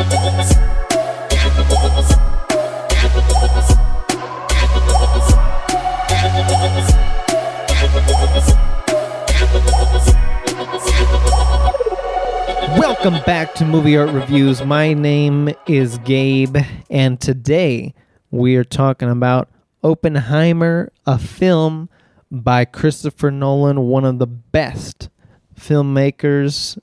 Welcome back to Movie Art Reviews. My name is Gabe, and today we are talking about Oppenheimer, a film by Christopher Nolan, one of the best filmmakers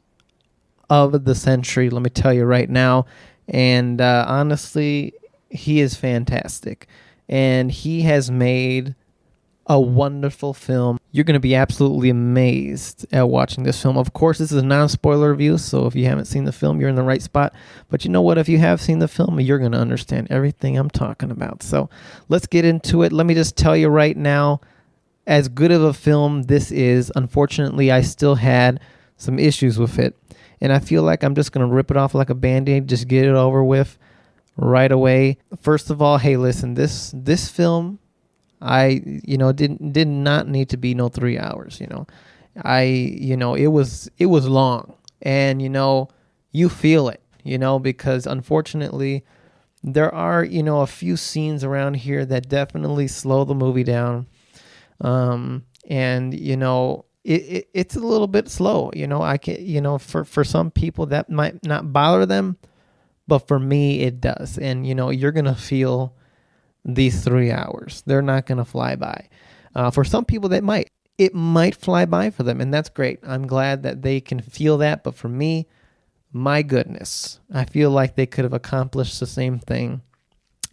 of the century, let me tell you right now. And honestly, he is fantastic. And he has made a wonderful film. You're going to be absolutely amazed at watching this film. Of course, this is a non-spoiler review, so if you haven't seen the film, you're in the right spot. But you know what? If you have seen the film, you're going to understand everything I'm talking about. So let's get into it. Let me just tell you right now, as good of a film this is, unfortunately, I still had some issues with it. And I feel like I'm just going to rip it off like a Band-Aid, just get it over with right away. First of all, hey, listen, this film, did not need to be no 3 hours, it was long, and, you feel it, because unfortunately there are, a few scenes around here that definitely slow the movie down. It's a little bit slow, I can, for some people that might not bother them, but for me it does. And, you're going to feel these 3 hours. They're not going to fly by. For some people it might fly by for them, and that's great. I'm glad that they can feel that. But for me, my goodness, I feel like they could have accomplished the same thing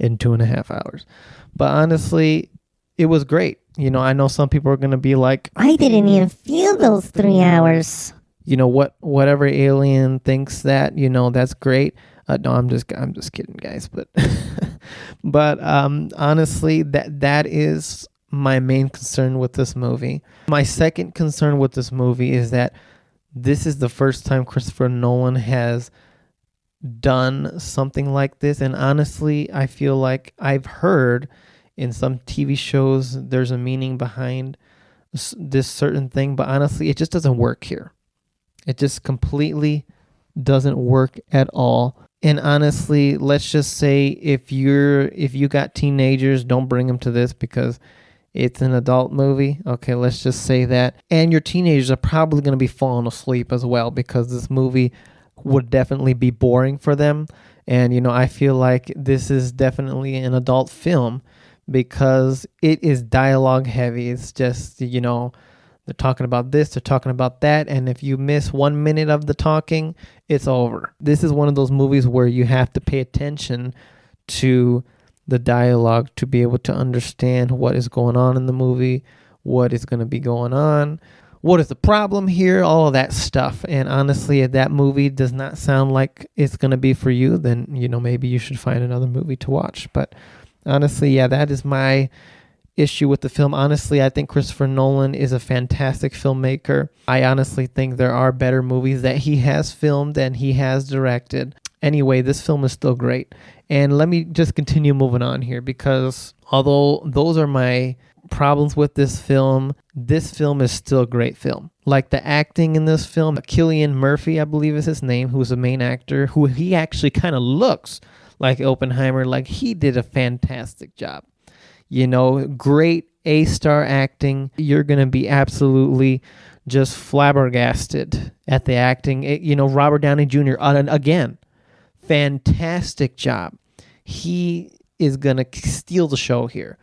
in 2.5 hours. But honestly, it was great. I know some people are going to be like, I didn't even feel those 3 hours. Whatever alien thinks that, that's great. No, I'm just kidding, guys. But honestly, that is my main concern with this movie. My second concern with this movie is that this is the first time Christopher Nolan has done something like this. And honestly, I feel like I've heard in some TV shows there's a meaning behind this certain thing, but honestly, it just doesn't work here. It just completely doesn't work at all. And honestly, let's just say if you got teenagers, don't bring them to this because it's an adult movie. Okay, let's just say that. And your teenagers are probably going to be falling asleep as well because this movie would definitely be boring for them. And, I feel like this is definitely an adult film because it is dialogue heavy. It's just, they're talking about this, they're talking about that, and if you miss 1 minute of the talking, it's over. This is one of those movies where you have to pay attention to the dialogue to be able to understand what is going on in the movie, what is going to be going on, what is the problem here, all of that stuff. And honestly, if that movie does not sound like it's going to be for you, then, maybe you should find another movie to watch. But honestly, yeah, that is my issue with the film. Honestly, I think Christopher Nolan is a fantastic filmmaker. I honestly think there are better movies that he has filmed and he has directed. Anyway, this film is still great. And let me just continue moving on here because although those are my problems with this film is still a great film. Like the acting in this film, Cillian Murphy, I believe is his name, who's the main actor, who he actually kind of looks like Oppenheimer. Like he did a fantastic job. Great A-star acting. You're going to be absolutely just flabbergasted at the acting. Robert Downey Jr., again, fantastic job. He is going to steal the show here.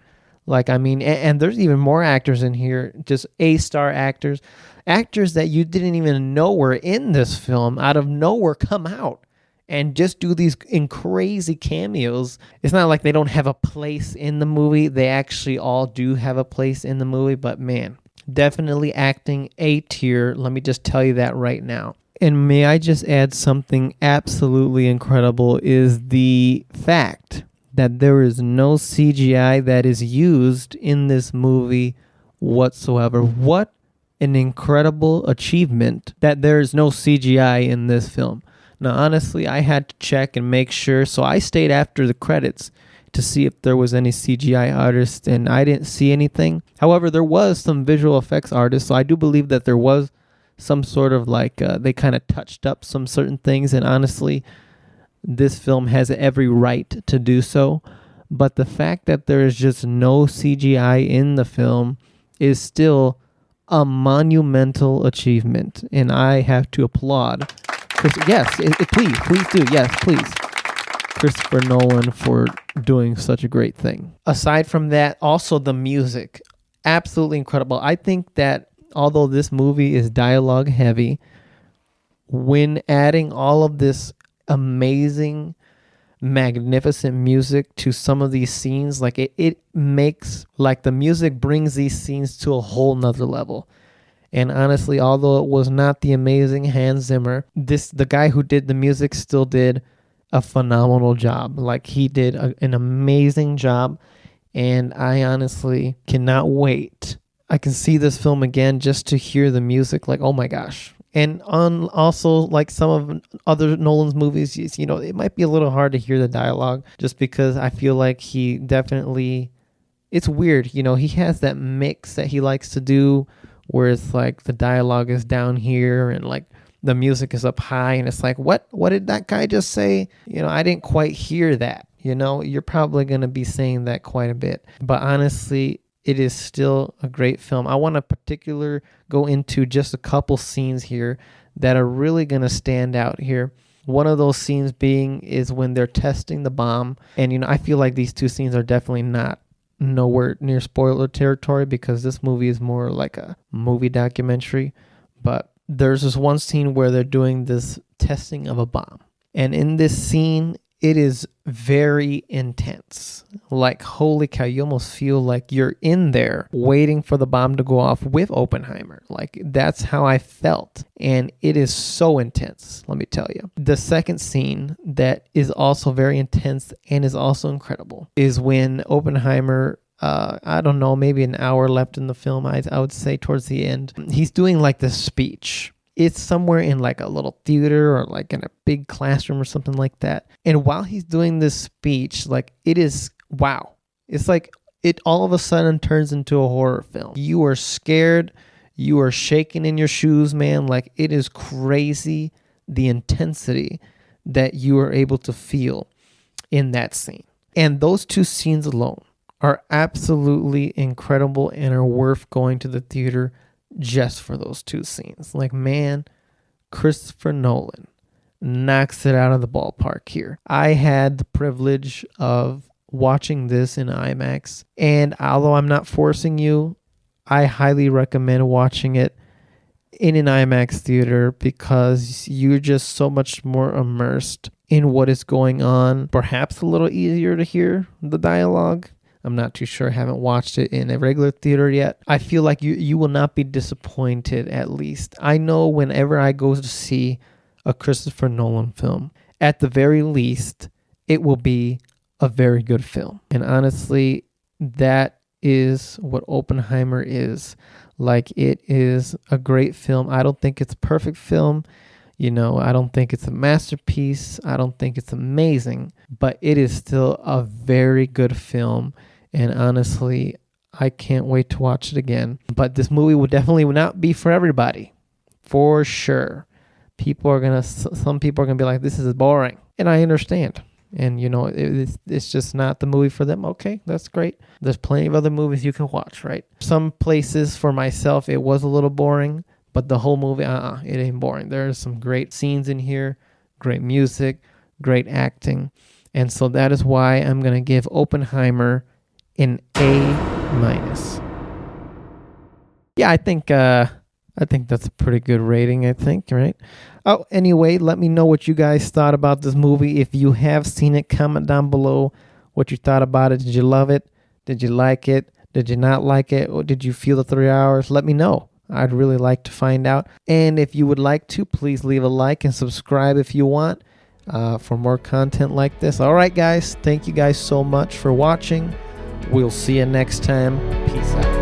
And there's even more actors in here, just A-star actors. Actors that you didn't even know were in this film, out of nowhere come out and just do these crazy cameos. It's not like they don't have a place in the movie. They actually all do have a place in the movie. But man, definitely acting A tier. Let me just tell you that right now. And may I just add something absolutely incredible is the fact that there is no CGI that is used in this movie whatsoever. What an incredible achievement that there is no CGI in this film. Now, honestly, I had to check and make sure, so I stayed after the credits to see if there was any CGI artists, and I didn't see anything. However, there was some visual effects artists, so I do believe that there was some sort of they kind of touched up some certain things, and honestly, this film has every right to do so. But the fact that there is just no CGI in the film is still a monumental achievement, and I have to applaud. Yes, please do. Yes, please. Christopher Nolan for doing such a great thing. Aside from that, also the music, absolutely incredible. I think that although this movie is dialogue heavy, when adding all of this amazing, magnificent music to some of these scenes, like it makes, like, the music brings these scenes to a whole nother level. And honestly, although it was not the amazing Hans Zimmer, the guy who did the music still did a phenomenal job. Like, he did an amazing job, and I honestly cannot wait. I can see this film again just to hear the music. Like, oh my gosh. And on also, like, some of other Nolan's movies, it might be a little hard to hear the dialogue just because I feel like he definitely, it's weird. He has that mix that he likes to do where it's like the dialogue is down here and like the music is up high, and it's like, what did that guy just say? I didn't quite hear that. You're probably going to be saying that quite a bit. But honestly, it is still a great film. I want to particularly go into just a couple scenes here that are really going to stand out here. One of those scenes is when they're testing the bomb. And, I feel like these two scenes are definitely nowhere near spoiler territory because this movie is more like a movie documentary. But there's this one scene where they're doing this testing of a bomb. And in this scene, it is very intense. Like, holy cow, you almost feel like you're in there waiting for the bomb to go off with Oppenheimer. Like, that's how I felt. And it is so intense, let me tell you. The second scene that is also very intense and is also incredible is when Oppenheimer, I don't know, maybe an hour left in the film, I would say towards the end, he's doing like this speech. It's somewhere in like a little theater or like in a big classroom or something like that. And while he's doing this speech, like, it is, wow. It's like it all of a sudden turns into a horror film. You are scared. You are shaking in your shoes, man. Like, it is crazy the intensity that you are able to feel in that scene. And those two scenes alone are absolutely incredible and are worth going to the theater just for those two scenes. Like, man, Christopher Nolan knocks it out of the ballpark here. I had the privilege of watching this in IMAX, and although I'm not forcing you, I highly recommend watching it in an IMAX theater because you're just so much more immersed in what is going on. Perhaps a little easier to hear the dialogue. I'm not too sure. I haven't watched it in a regular theater yet. I feel like you will not be disappointed, at least. I know whenever I go to see a Christopher Nolan film, at the very least, it will be a very good film. And honestly, that is what Oppenheimer is. Like, it is a great film. I don't think it's a perfect film. I don't think it's a masterpiece. I don't think it's amazing, but it is still a very good film. And honestly, I can't wait to watch it again. But this movie will definitely not be for everybody, for sure. Some people are gonna be like, this is boring, and I understand. And it's just not the movie for them. Okay, that's great. There's plenty of other movies you can watch, right? Some places for myself, it was a little boring, but the whole movie, it ain't boring. There's some great scenes in here, great music, great acting. And so that is why I'm going to give Oppenheimer an A-. Yeah, I think that's a pretty good rating, I think, right? Oh, anyway, let me know what you guys thought about this movie. If you have seen it, comment down below what you thought about it. Did you love it? Did you like it? Did you not like it? Or did you feel the 3 hours? Let me know. I'd really like to find out. And if you would like to, please leave a like and subscribe if you want for more content like this. All right, guys. Thank you guys so much for watching. We'll see you next time. Peace out.